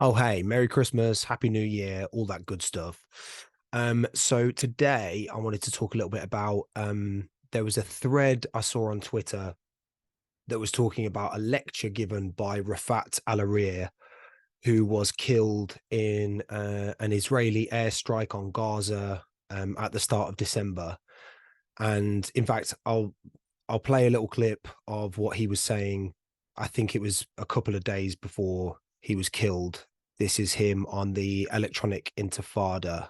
Oh, hey, Merry Christmas, Happy New Year, all that good stuff. So today I wanted to talk a little bit about there was a thread I saw on Twitter that was talking about a lecture given by Refaat Alareer, who was killed in an Israeli airstrike on Gaza at the start of December. And in fact, I'll play a little clip of what he was saying. I think it was a couple of days before he was killed. This is him on the electronic intifada.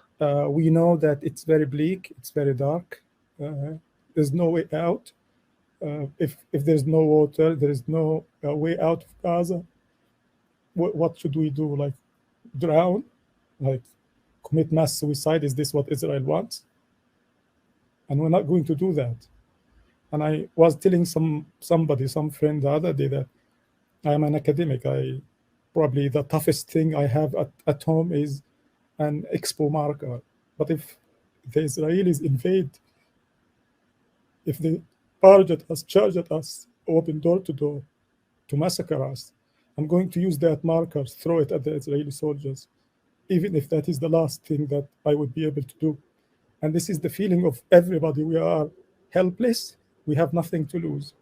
We know that it's very bleak, it's very dark. There's no way out. If there's no water, there is no way out of Gaza. What should we do? Like drown? Like commit mass suicide? Is this what Israel wants? And we're not going to do that. And I was telling some friend the other day that I am an academic. I probably the toughest thing I have at home is an expo marker. But if the Israelis invade, if they barge at us, charge at us, open door to door to massacre us, I'm going to use that marker, throw it at the Israeli soldiers, even if that is the last thing that I would be able to do. And this is the feeling of everybody. We are helpless. We have nothing to lose.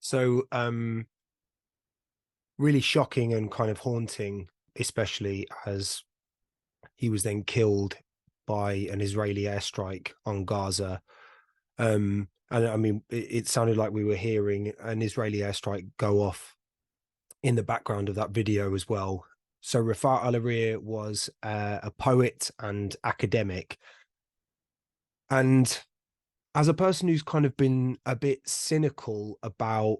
So really shocking and kind of haunting, especially as he was then killed by an Israeli airstrike on Gaza. And I mean, it sounded like we were hearing an Israeli airstrike go off in the background of that video as well. So Refaat Alareer was a poet and academic. And as a person who's kind of been a bit cynical about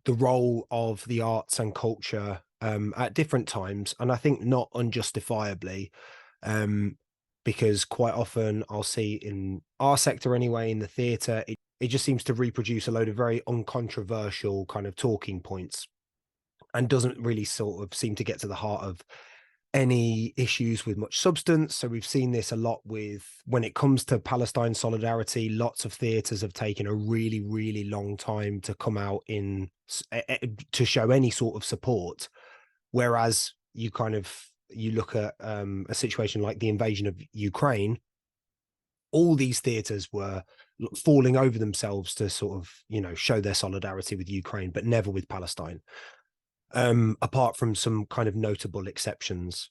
the role of the arts and culture at different times, and I think not unjustifiably, because quite often I'll see in our sector anyway, in the theatre, it just seems to reproduce a load of very uncontroversial kind of talking points and doesn't really sort of seem to get to the heart of any issues with much substance. So we've seen this a lot with when it comes to Palestine solidarity. Lots of theatres have taken a really, really long time to come out in to show any sort of support. Whereas you look at a situation like the invasion of Ukraine, all these theatres were falling over themselves to sort of, show their solidarity with Ukraine, but never with Palestine. Apart from some kind of notable exceptions,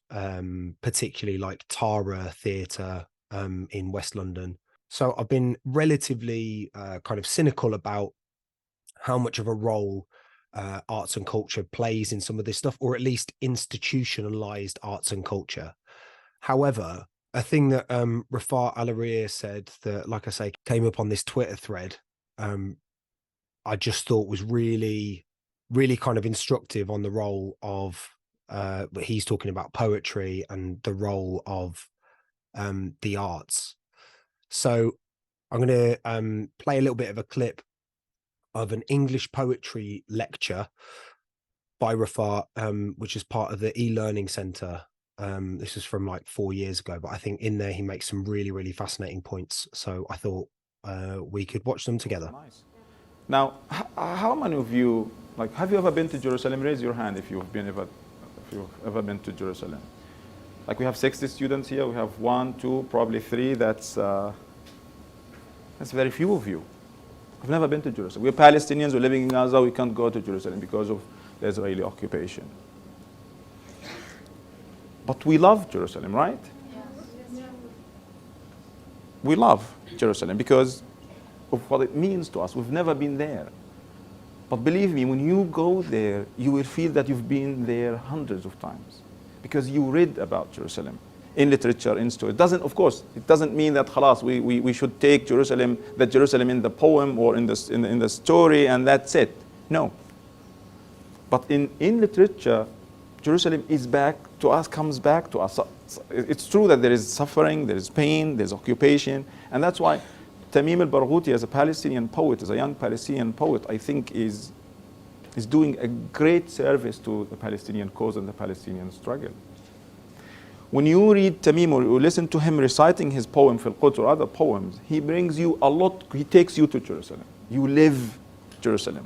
particularly like Tara Theatre in West London. So I've been relatively kind of cynical about how much of a role arts and culture plays in some of this stuff, or at least institutionalized arts and culture. However, a thing that Refaat Alareer said that, like I say, came up on this Twitter thread, I just thought was really, really kind of instructive on the role of he's talking about poetry and the role of the arts. So I'm going to play a little bit of a clip of an English poetry lecture by Refaat, which is part of the e-learning center. This is from like 4 years ago, but I think in there he makes some really, really fascinating points. So I thought we could watch them together. Nice. Now, how many of you, like, have you ever been to Jerusalem? Raise your hand if you've ever been to Jerusalem. Like, we have 60 students here. We have 1, 2, probably 3. That's very few of you. I've never been to Jerusalem. We're Palestinians. We're living in Gaza. We can't go to Jerusalem because of the Israeli occupation. But we love Jerusalem, right? Yes. We love Jerusalem because of what it means to us. We've never been there. But believe me, when you go there, you will feel that you've been there hundreds of times because you read about Jerusalem in literature, in story. It doesn't mean that khalas, we should take Jerusalem in the poem or in the story and that's it. No. But in literature, Jerusalem is back to us, comes back to us. It's true that there is suffering, there is pain, there's occupation, and that's why Tamim Barghouti, as a Palestinian poet, as a young Palestinian poet, I think is doing a great service to the Palestinian cause and the Palestinian struggle. When you read Tamim or you listen to him reciting his poem Fil Quds or other poems, he brings you a lot, he takes you to Jerusalem. You live Jerusalem.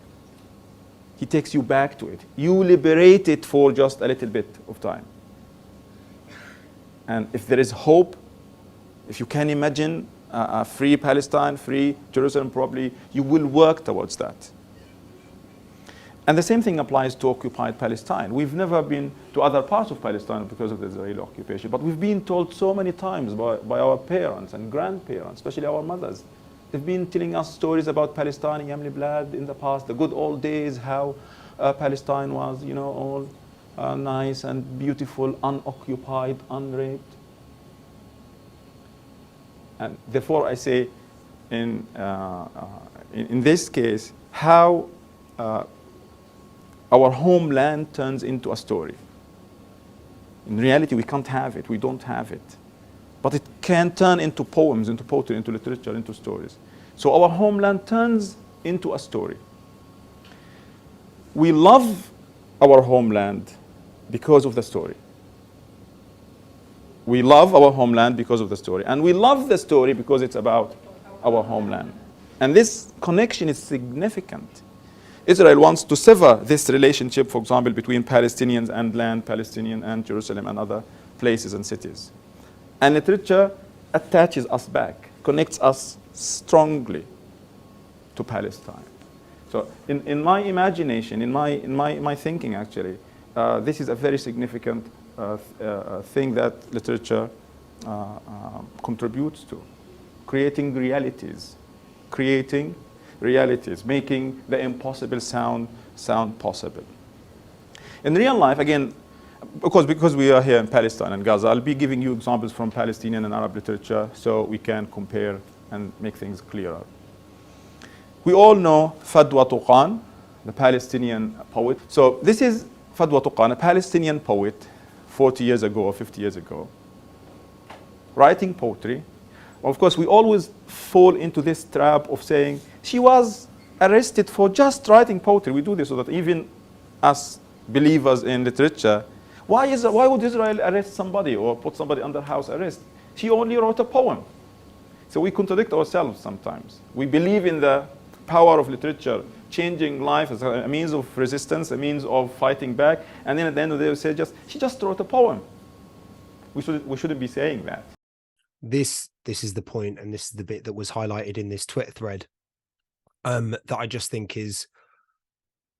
He takes you back to it. You liberate it for just a little bit of time. And if there is hope, if you can imagine a free Palestine, free Jerusalem, probably you will work towards that. And the same thing applies to occupied Palestine. We've never been to other parts of Palestine because of the Israeli occupation, but we've been told so many times by our parents and grandparents, especially our mothers. They've been telling us stories about Palestine, Yamli Blad in the past, the good old days, how Palestine was, you know, all nice and beautiful, unoccupied, unraped. And therefore, I say, in this case, how our homeland turns into a story. In reality, we can't have it. We don't have it. But it can turn into poems, into poetry, into literature, into stories. So our homeland turns into a story. We love our homeland because of the story. We love our homeland because of the story. And we love the story because it's about our homeland. And this connection is significant. Israel wants to sever this relationship, for example, between Palestinians and land, Palestinian and Jerusalem and other places and cities. And literature attaches us back, connects us strongly to Palestine. So in my imagination, in my thinking actually, this is a very significant thing that literature contributes to. Creating realities, making the impossible sound possible. In real life, again, because we are here in Palestine and Gaza, I'll be giving you examples from Palestinian and Arab literature so we can compare and make things clearer. We all know Fadwa Tuqan, the Palestinian poet. So this is Fadwa Tuqan, a Palestinian poet 40 years ago or 50 years ago, writing poetry. Of course, we always fall into this trap of saying she was arrested for just writing poetry. We do this so that even as believers in literature, why would Israel arrest somebody or put somebody under house arrest? She only wrote a poem. So we contradict ourselves sometimes. We believe in the power of literature, changing life as a means of resistance, a means of fighting back, and then at the end of the day we say she just wrote a poem. We shouldn't be saying that. This is the point, and this is the bit that was highlighted in this Twitter thread, that I just think is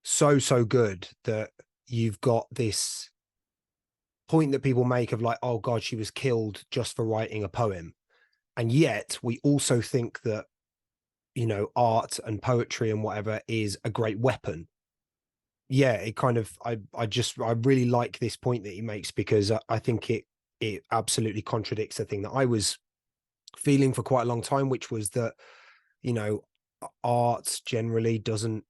so good, that you've got this point that people make of like, oh God, she was killed just for writing a poem. And yet we also think that, you know, art and poetry and whatever is a great weapon. Yeah, it kind of, I really like this point that he makes, because I think it absolutely contradicts the thing that I was feeling for quite a long time, which was that, you know, art generally doesn't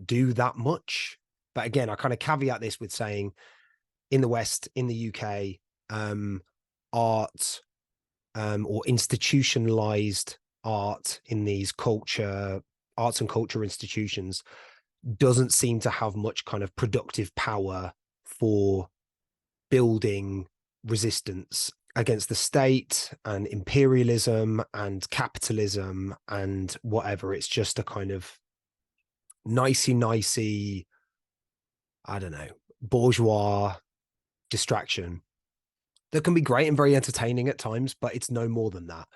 do that much. But again, I kind of caveat this with saying, in the West, in the UK, art or institutionalized art in these arts and culture institutions doesn't seem to have much kind of productive power for building resistance against the state and imperialism and capitalism and whatever. It's just a kind of nicey, I don't know, bourgeois distraction that can be great and very entertaining at times, but it's no more than that.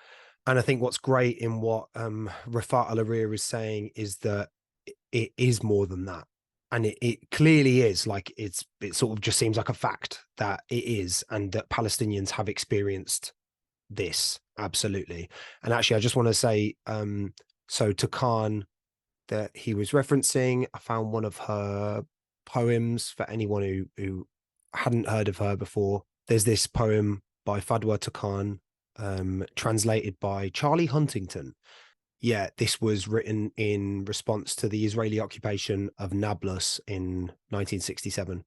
And I think what's great in what Refaat Alareer is saying is that it is more than that. And it clearly is. Like, it sort of just seems like a fact that it is, and that Palestinians have experienced this, absolutely. And actually, I just want to say, so Tuqan that he was referencing, I found one of her poems for anyone who hadn't heard of her before. There's this poem by Fadwa Tuqan, translated by Charlie Huntington. Yeah, this was written in response to the Israeli occupation of Nablus in 1967.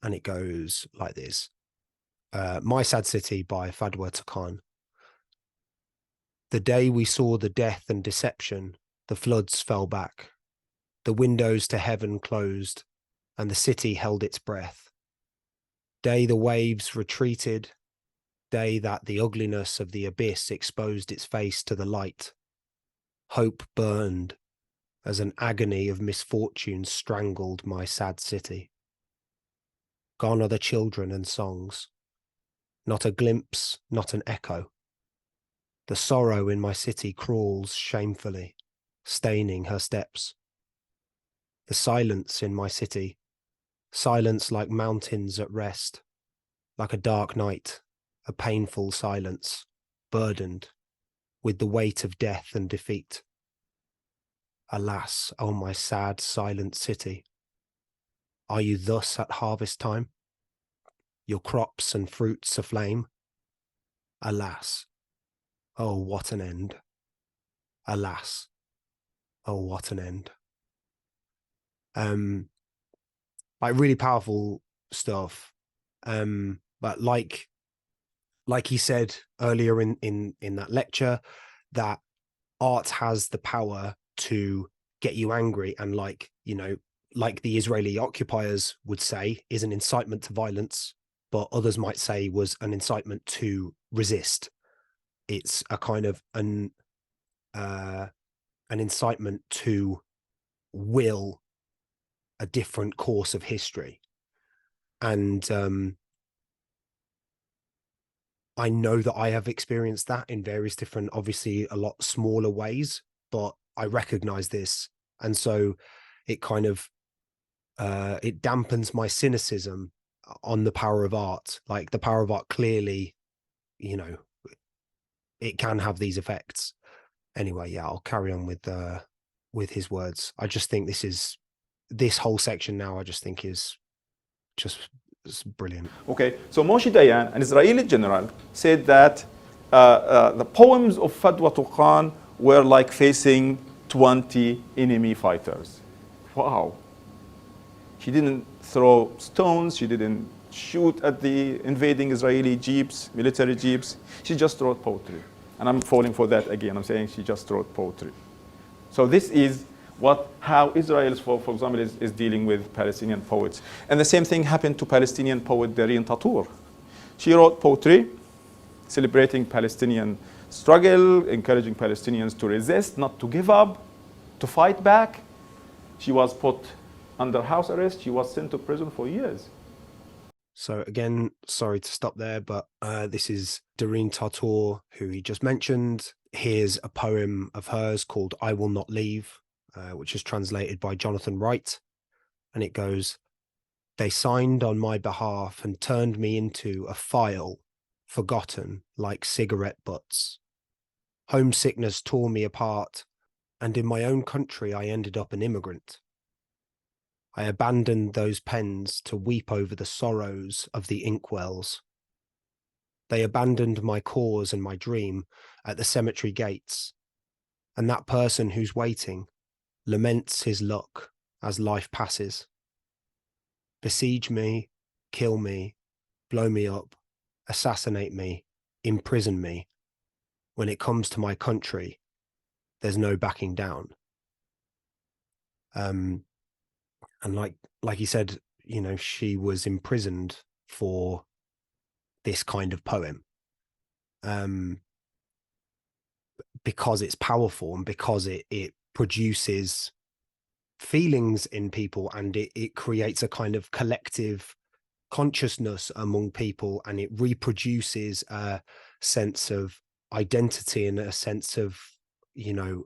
And it goes like this. My Sad City by Fadwa Tuqan. The day we saw the death and deception, the floods fell back. The windows to heaven closed, and the city held its breath. Day the waves retreated, day that the ugliness of the abyss exposed its face to the light. Hope burned, as an agony of misfortune strangled my sad city. Gone are the children and songs, not a glimpse, not an echo. The sorrow in my city crawls shamefully, staining her steps. The silence in my city, silence like mountains at rest, like a dark night, a painful silence, burdened with the weight of death and defeat. Alas, O my sad, silent city, are you thus at harvest time? Your crops and fruits aflame? Alas, oh what an end. Alas, oh what an end. Like really powerful stuff. But like he said earlier in that lecture, that art has the power to get you angry, and like, you know, like the Israeli occupiers would say, is an incitement to violence, but others might say was an incitement to resist. It's a kind of an incitement to will a different course of history. And I know that I have experienced that in various different, obviously a lot smaller ways, but I recognize this. And so it kind of, it dampens my cynicism on the power of art. Like the power of art clearly, you know, it can have these effects. Anyway, yeah, I'll carry on with his words. I just think this whole section now, I just think is just brilliant. Okay, so Moshe Dayan, an Israeli general, said that the poems of Fadwa Tuqan were like facing 20 enemy fighters. Wow. She didn't throw stones, she didn't shoot at the invading Israeli jeeps, military jeeps. She just wrote poetry. And I'm falling for that again. I'm saying she just wrote poetry. So this is how Israel, for example, is dealing with Palestinian poets. And the same thing happened to Palestinian poet Dareen Tatour. She wrote poetry celebrating Palestinian struggle, encouraging Palestinians to resist, not to give up, to fight back. She was put under house arrest. She was sent to prison for years. So again, sorry to stop there, but this is Dareen Tatour, who he just mentioned. Here's a poem of hers called I Will Not Leave, which is translated by Jonathan Wright. And it goes, they signed on my behalf and turned me into a file, forgotten like cigarette butts. Homesickness tore me apart, and in my own country I ended up an immigrant. I abandoned those pens to weep over the sorrows of the inkwells. They abandoned my cause and my dream at the cemetery gates, and that person who's waiting laments his luck as life passes. Besiege me, kill me, blow me up, assassinate me, imprison me. When it comes to my country, there's no backing down. And like he said, you know, she was imprisoned for this kind of poem, because it's powerful and because it produces feelings in people, and it creates a kind of collective consciousness among people, and it reproduces a sense of identity and a sense of, you know,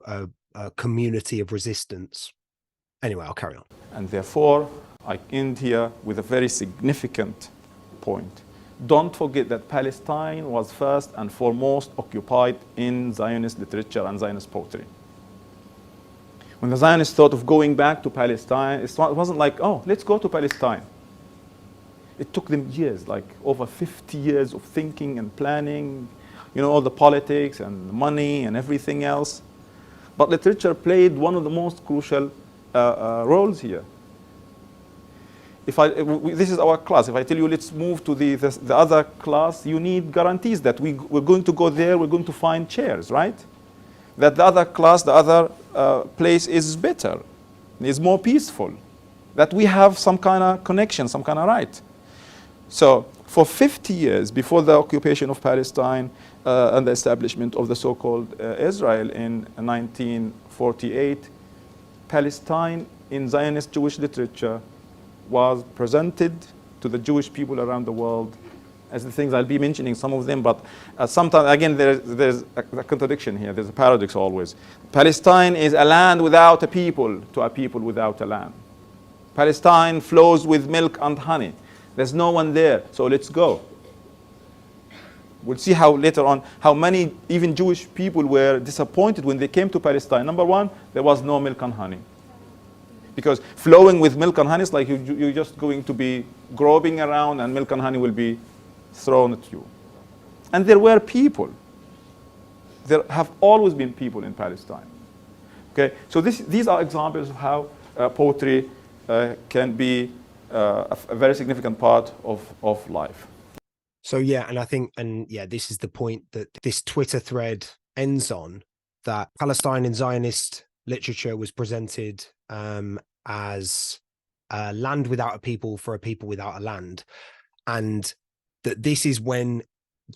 a community of resistance. Anyway, I'll carry on. And therefore, I end here with a very significant point. Don't forget that Palestine was first and foremost occupied in Zionist literature and Zionist poetry. When the Zionists thought of going back to Palestine, it wasn't like, oh, let's go to Palestine. It took them years, like over 50 years of thinking and planning, you know, all the politics and the money and everything else. But literature played one of the most crucial roles here. This is our class. If I tell you let's move to the other class, you need guarantees that we're going to go there, we're going to find chairs, right? That the other class, the other place is better, is more peaceful, that we have some kind of connection, some kind of right. So for 50 years before the occupation of Palestine and the establishment of the so-called Israel in 1948, Palestine in Zionist Jewish literature was presented to the Jewish people around the world as the things I'll be mentioning some of them, but sometimes again there's a contradiction here. There's a paradox always. Palestine is a land without a people to a people without a land. Palestine flows with milk and honey. There's no one there, so let's go. We'll see how later on how many even Jewish people were disappointed when they came to Palestine. Number one, there was no milk and honey. Because flowing with milk and honey is like you're just going to be groping around and milk and honey will be thrown at you. And there were people. There have always been people in Palestine. Okay, so these are examples of how poetry can be a very significant part of life. So yeah, and I think, and yeah, this is the point that this Twitter thread ends on, that Palestine in Zionist literature was presented as a land without a people for a people without a land. And that this is when,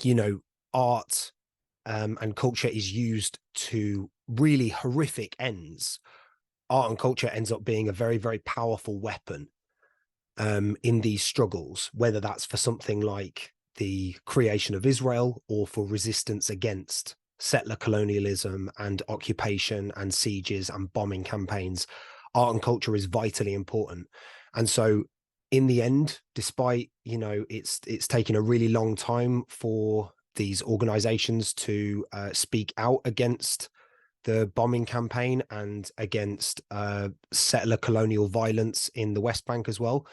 you know, art and culture is used to really horrific ends. Art and culture ends up being a very, very powerful weapon in these struggles, whether that's for something like the creation of Israel or for resistance against settler colonialism and occupation and sieges and bombing campaigns. Art and culture is vitally important. And so in the end, despite, you know, it's taken a really long time for these organizations to speak out against the bombing campaign and against settler colonial violence in the West Bank as well.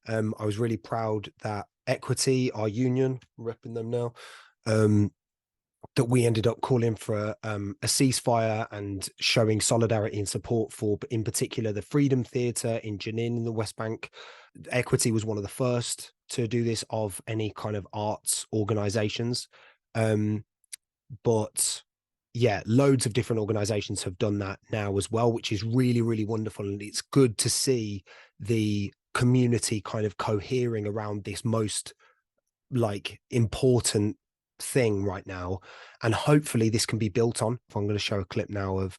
I was really proud that Equity, our union, repping them now, that we ended up calling for a ceasefire and showing solidarity and support for, in particular, the Freedom Theatre in Jenin in the West Bank. Equity was one of the first to do this of any kind of arts organizations. But yeah, loads of different organizations have done that now as well, which is really, really wonderful. And it's good to see the community kind of cohering around this most like important thing right now, and hopefully this can be built on. I'm going to show a clip now of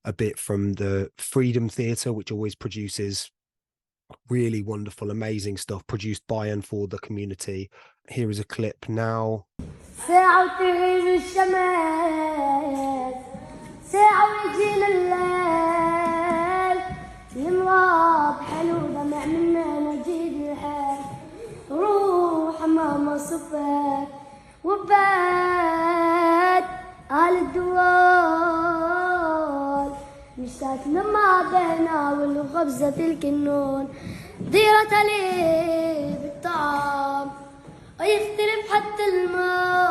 a bit from the Freedom Theatre, which always produces really wonderful, amazing stuff produced by and for the community. Here is a clip now. وبات على الدوال مشتاق لما بينا والغبزة الكنون ديرة لي بالطعام ويختلف حتى الماي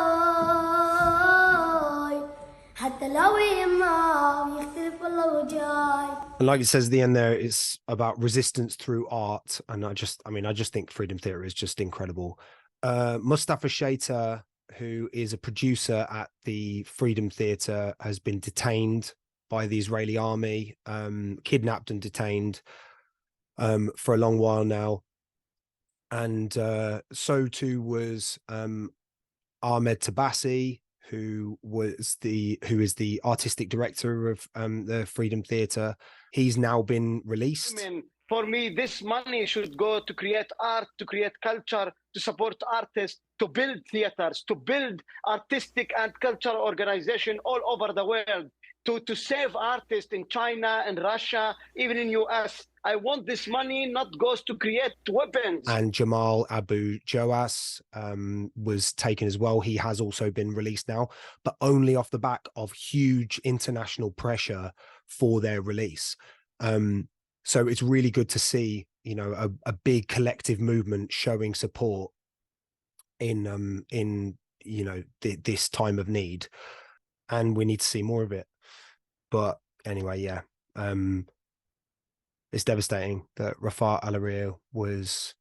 حتى لو يما يختلف والله وجاي. And like it says at the end there, it's about resistance through art. And I just think Freedom Theatre is just incredible. Mustafa Shaita, who is a producer at the Freedom Theatre, has been detained by the Israeli army, kidnapped and detained for a long while now. And so too was Ahmed Tabassi, who is the artistic director of the Freedom Theatre. He's now been released. For me, this money should go to create art, to create culture, to support artists, to build theaters, to build artistic and cultural organization all over the world, to save artists in China and Russia, even in US. I want this money not goes to create weapons. And Jamal Abu Joas was taken as well. He has also been released now, but only off the back of huge international pressure for their release. So it's really good to see, you know, a big collective movement showing support in you know, this time of need, and we need to see more of it. But anyway, yeah, it's devastating that Refaat Alareer was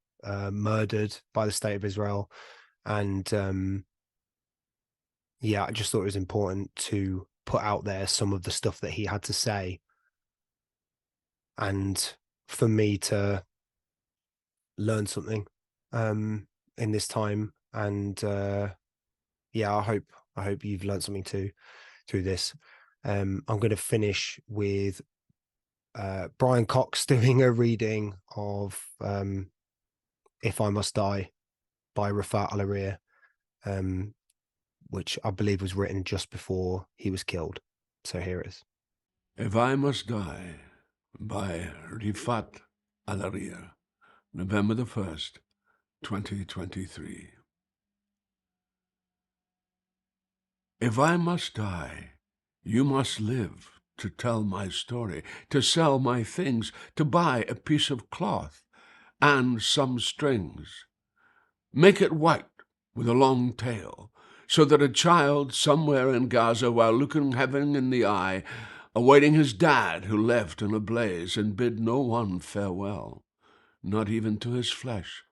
murdered by the state of Israel, and yeah, I just thought it was important to put out there some of the stuff that he had to say, and for me to learn something in this time. And yeah, I hope you've learned something too through this. I'm going to finish with Brian Cox doing a reading of If I Must Die by Refaat Alareer, which I believe was written just before he was killed. So here it is. If I Must Die by Refaat Alareer, November the 1st, 2023. If I must die, you must live to tell my story, to sell my things, to buy a piece of cloth and some strings. Make it white with a long tail, so that a child somewhere in Gaza, while looking heaven in the eye, awaiting his dad who left in a blaze and bid no one farewell, not even to his flesh,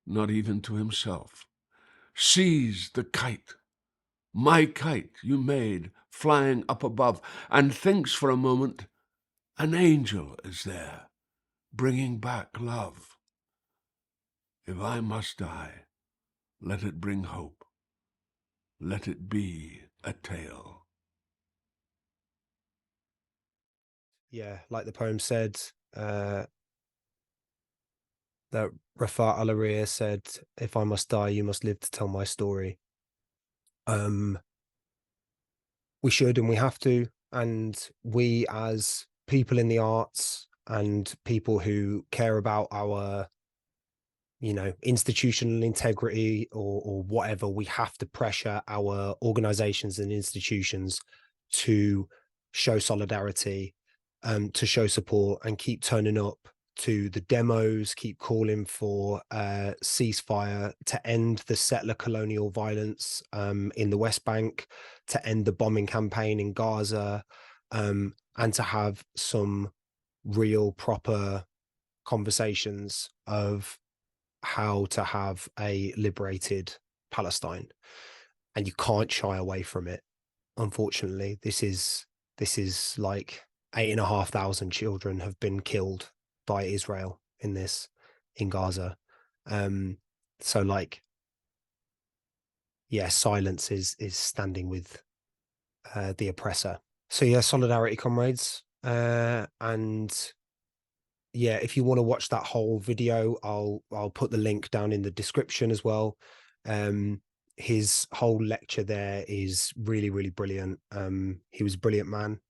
not even to himself, sees the kite, my kite you made, flying up above, and thinks for a moment an angel is there, bringing back love. If I must die, let it bring hope. Let it be a tale. Yeah, like the poem said, that Refaat Alareer said, if I must die, you must live to tell my story. We should and we have to, and we as people in the arts and people who care about our, you know, institutional integrity or whatever, we have to pressure our organizations and institutions to show solidarity, to show support, and keep turning up to the demos, keep calling for ceasefire, to end the settler colonial violence in the West Bank, to end the bombing campaign in Gaza, and to have some real proper conversations of how to have a liberated Palestine. And you can't shy away from it. Unfortunately, this is like 8,500 children have been killed by Israel in Gaza. So like, yeah, silence is standing with the oppressor. So yeah, solidarity, comrades. And yeah, if you want to watch that whole video, I'll put the link down in the description as well. His whole lecture there is really, really brilliant. He was a brilliant man.